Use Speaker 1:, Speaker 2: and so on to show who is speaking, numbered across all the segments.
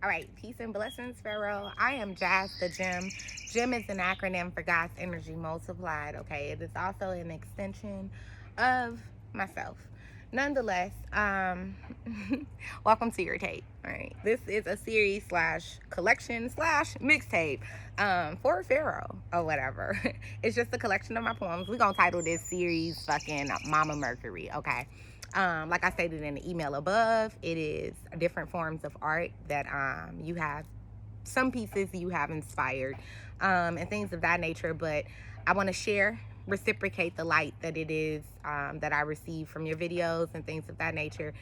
Speaker 1: All right, peace and blessings, Pharaoh. I am Jazz the G.E.M. G.E.M is an acronym for God's Energy Multiplied, okay? It is also an extension of myself. Nonetheless, welcome to your tape. All right, this is a series slash collection slash mixtape for Pharaoh or whatever. It's just a collection of my poems. We're gonna title this series fucking Mama Mercury, okay? Like I stated in the email above, it is different forms of art that you have some pieces you have inspired and things of that nature. But I want to share, reciprocate the light that it is that I receive from your videos and things of that nature,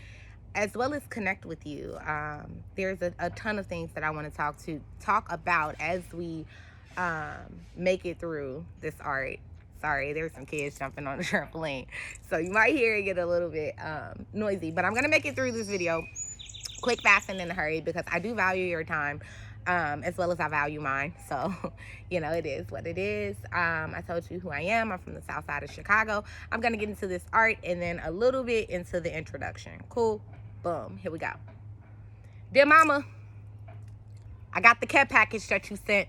Speaker 1: as well as connect with you. There's a ton of things that I want to talk about as we make it through this art. Sorry, there's some kids jumping on the trampoline, so you might hear it get a little bit noisy, but I'm gonna make it through this video quick, fast, and in a hurry because I do value your time as well as I value mine. So, it is what it is. I told you who I am. I'm from the south side of Chicago. I'm going to get into this art and then a little bit into the introduction. Cool? Boom. Here we go. Dear Mama, I got the care package that you sent,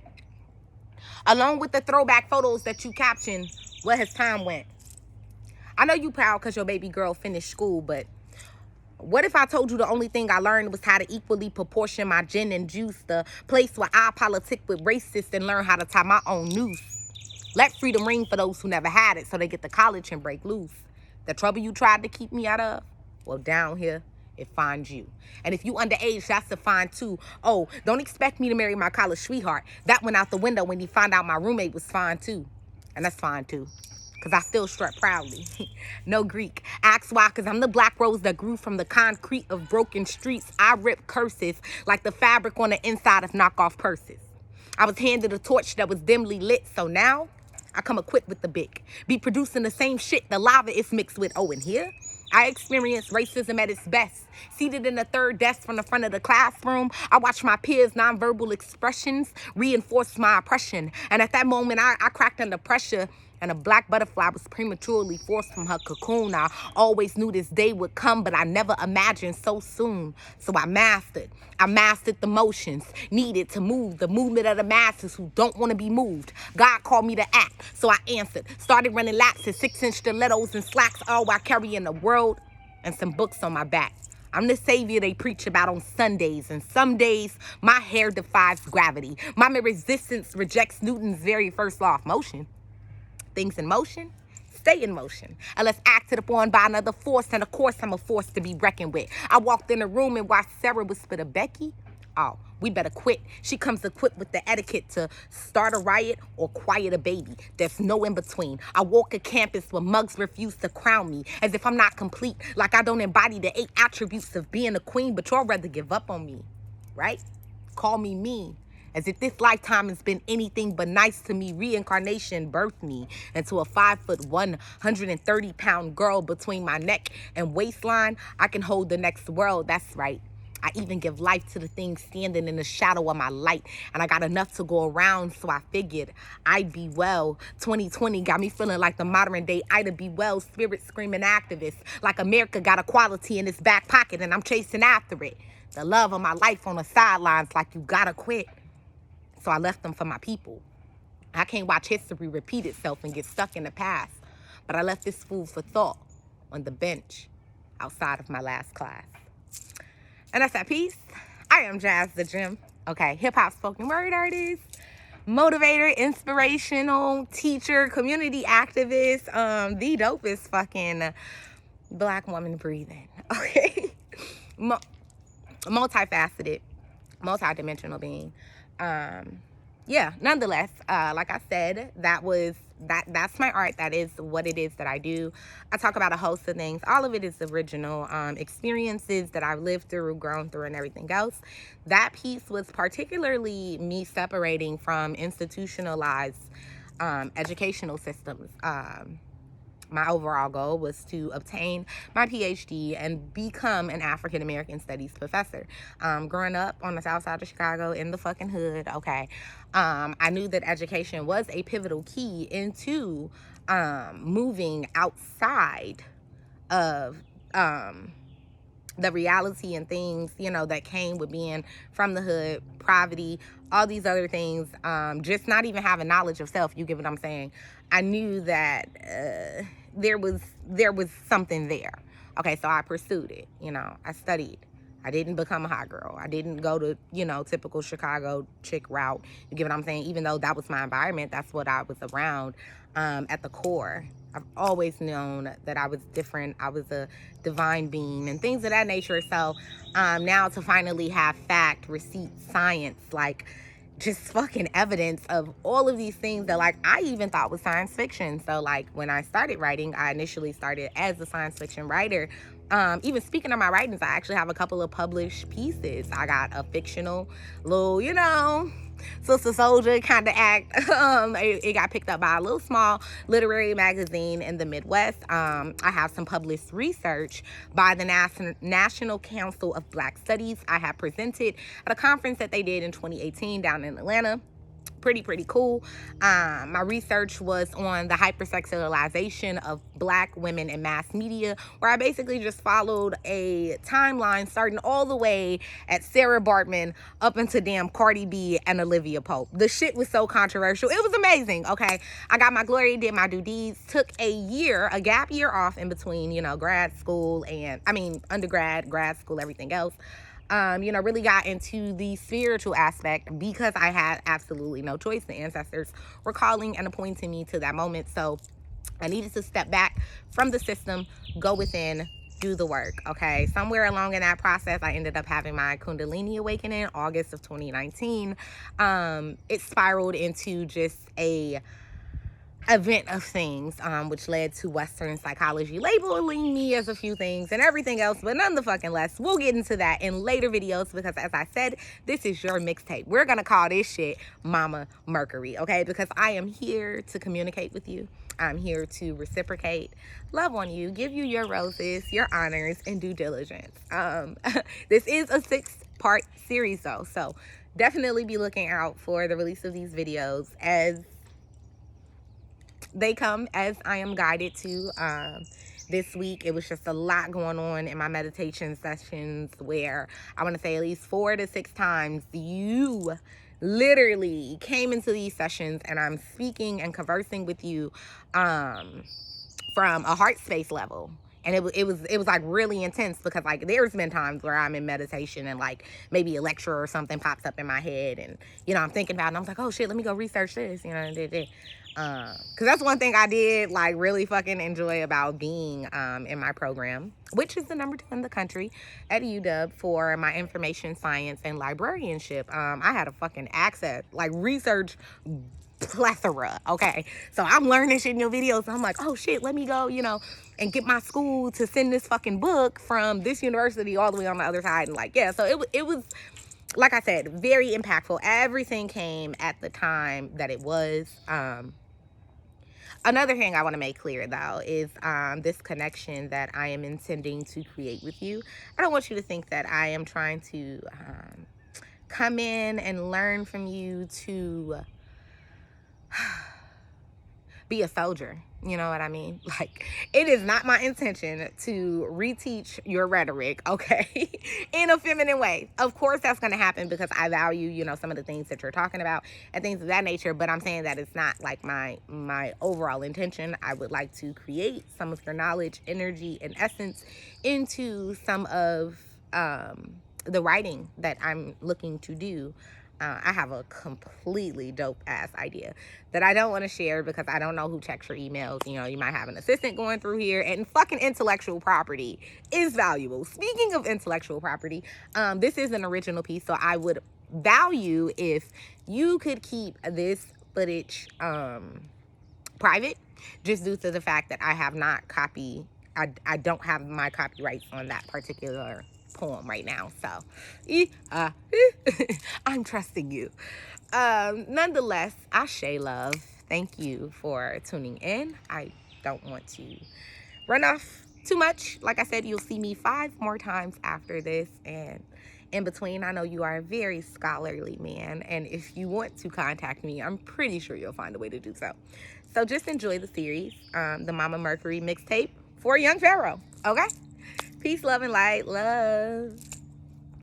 Speaker 1: along with the throwback photos that you captioned. Where his time went. I know you proud because your baby girl finished school, but what if I told you the only thing I learned was how to equally proportion my gin and juice, the place where I politic with racists and learn how to tie my own noose? Let freedom ring for those who never had it so they get to college and break loose. The trouble you tried to keep me out of? Well, down here, it finds you. And if you underage, that's a fine too. Oh, don't expect me to marry my college sweetheart. That went out the window when he found out my roommate was fine too. And that's fine too, because I still strut proudly. No Greek. Ask why, because I'm the black rose that grew from the concrete of broken streets. I rip curses like the fabric on the inside of knockoff purses. I was handed a torch that was dimly lit, so now I come equipped with the bic. Be producing the same shit the lava is mixed with. Oh, and here I experience racism at its best. Seated in the third desk from the front of the classroom, I watch my peers' nonverbal expressions reinforce my oppression. And at that moment, I cracked under pressure, and a black butterfly was prematurely forced from her cocoon. I always knew this day would come, but I never imagined so soon. So I mastered the motions needed to move the movement of the masses who don't want to be moved. God called me to act, so I answered. Started running laps in 6-inch stilettos and slacks, all while carrying the world and some books on my back. I'm the savior they preach about on Sundays, and some days my hair defies gravity. My resistance rejects Newton's very first law of motion. Things in motion stay in motion unless acted upon by another force, and of course I'm a force to be reckoned with. I walked in the room and watched Sarah whisper to Becky, oh, we better quit. She comes equipped with the etiquette to start a riot or quiet a baby. There's no in between. I walk a campus where mugs refuse to crown me as if I'm not complete, like I don't embody the 8 attributes of being a queen, but y'all rather give up on me, right? Call me mean. As if this lifetime has been anything but nice to me. Reincarnation birthed me into a 5'1", 130-pound girl. Between my neck and waistline, I can hold the next world. That's right. I even give life to the things standing in the shadow of my light. And I got enough to go around, so I figured I'd be well. 2020 got me feeling like the modern day Ida B. Wells, spirit screaming activist. Like America got equality in its back pocket and I'm chasing after it. The love of my life on the sidelines, like you gotta quit. So I left them for my people. I can't watch history repeat itself and get stuck in the past. But I left this food for thought on the bench outside of my last class. And that's that piece. I am Jazz the G.E.M. Okay, hip-hop spoken word artist, motivator, inspirational, teacher, community activist, the dopest fucking black woman breathing. Okay? Multifaceted, multidimensional being. Yeah, nonetheless, like I said, that's my art. That is what it is that I do. I talk about a host of things. All of it is original experiences that I've lived through, grown through, and everything else. That piece was particularly me separating from institutionalized educational systems. My overall goal was to obtain my PhD and become an African American studies professor. Growing up on the south side of Chicago in the fucking hood, okay, I knew that education was a pivotal key into moving outside of the reality and things, you know, that came with being from the hood, poverty, all these other things, just not even having knowledge of self, you get what I'm saying? I knew that there was something there. Okay, so I pursued it, you know, I studied. I didn't become a hot girl. I didn't go to, you know, typical Chicago chick route. You get what I'm saying? Even though that was my environment, that's what I was around at the core. I've always known that I was different. I was a divine being and things of that nature. So now to finally have fact, receipt, science, like just fucking evidence of all of these things that like I even thought was science fiction. So like when I started writing, I initially started as a science fiction writer. Even speaking of my writings, I actually have a couple of published pieces. I got a fictional little, you know, Sister Soldier kind of act. It got picked up by a little small literary magazine in the Midwest. I have some published research by the National Council of Black Studies. I have presented at a conference that they did in 2018 down in Atlanta. Pretty cool. My research was on the hypersexualization of Black women in mass media, where I basically just followed a timeline starting all the way at Sarah Bartman up into damn Cardi B and Olivia Pope. The shit was so controversial. It was amazing. Okay, I got my glory, did my due deeds, took a gap year off in between, you know, undergrad, grad school, everything else. You know, really got into the spiritual aspect because I had absolutely no choice. The ancestors were calling and appointing me to that moment. So I needed to step back from the system, go within, do the work. Okay. Somewhere along in that process, I ended up having my Kundalini awakening, August of 2019. It spiraled into just a event of things, which led to Western psychology labeling me as a few things and everything else, but none the fucking less. We'll get into that in later videos because, as I said, this is your mixtape. We're gonna call this shit Mama Mercury, okay? Because I am here to communicate with you. I'm here to reciprocate, love on you, give you your roses, your honors, and due diligence. This is a 6-part series, though, so definitely be looking out for the release of these videos as they come, as I am guided to. This week, it was just a lot going on in my meditation sessions where I want to say at least 4 to 6 times you literally came into these sessions and I'm speaking and conversing with you from a heart space level. And it was like really intense because like there's been times where I'm in meditation and like maybe a lecture or something pops up in my head and, you know, I'm thinking about it and I'm like, oh shit, let me go research this, you know, because that's one thing I did like really fucking enjoy about being in my program, which is the #2 in the country at UW for my information science and librarianship. I had a fucking access, like research plethora. Okay, so I'm learning shit in your videos. I'm like, oh shit, let me go, you know, and get my school to send this fucking book from this university all the way on the other side. And like, yeah, so it was like I said, very impactful. Everything came at the time that it was. Another thing I want to make clear, though, is this connection that I am intending to create with you. I don't want you to think that I am trying to come in and learn from you to be a soldier. You know what I mean? Like, it is not my intention to reteach your rhetoric, okay, in a feminine way. Of course, that's going to happen because I value, you know, some of the things that you're talking about and things of that nature. But I'm saying that it's not like my overall intention. I would like to create some of your knowledge, energy, and essence into some of the writing that I'm looking to do. I have a completely dope ass idea that I don't want to share because I don't know who checks your emails. You know, you might have an assistant going through here, and fucking intellectual property is valuable. Speaking of intellectual property, this is an original piece, so I would value if you could keep this footage private, just due to the fact that I have not I don't have my copyrights on that particular poem right now, so I'm trusting you. Nonetheless, Ashe love, thank you for tuning in. I don't want to run off too much. Like I said, you'll see me 5 more times after this, and in between, I know you are a very scholarly man, and if you want to contact me, I'm pretty sure you'll find a way to do so. So just enjoy the series, the Mama Mercury mixtape for Young Pharaoh, okay? Peace, love, and light. Love.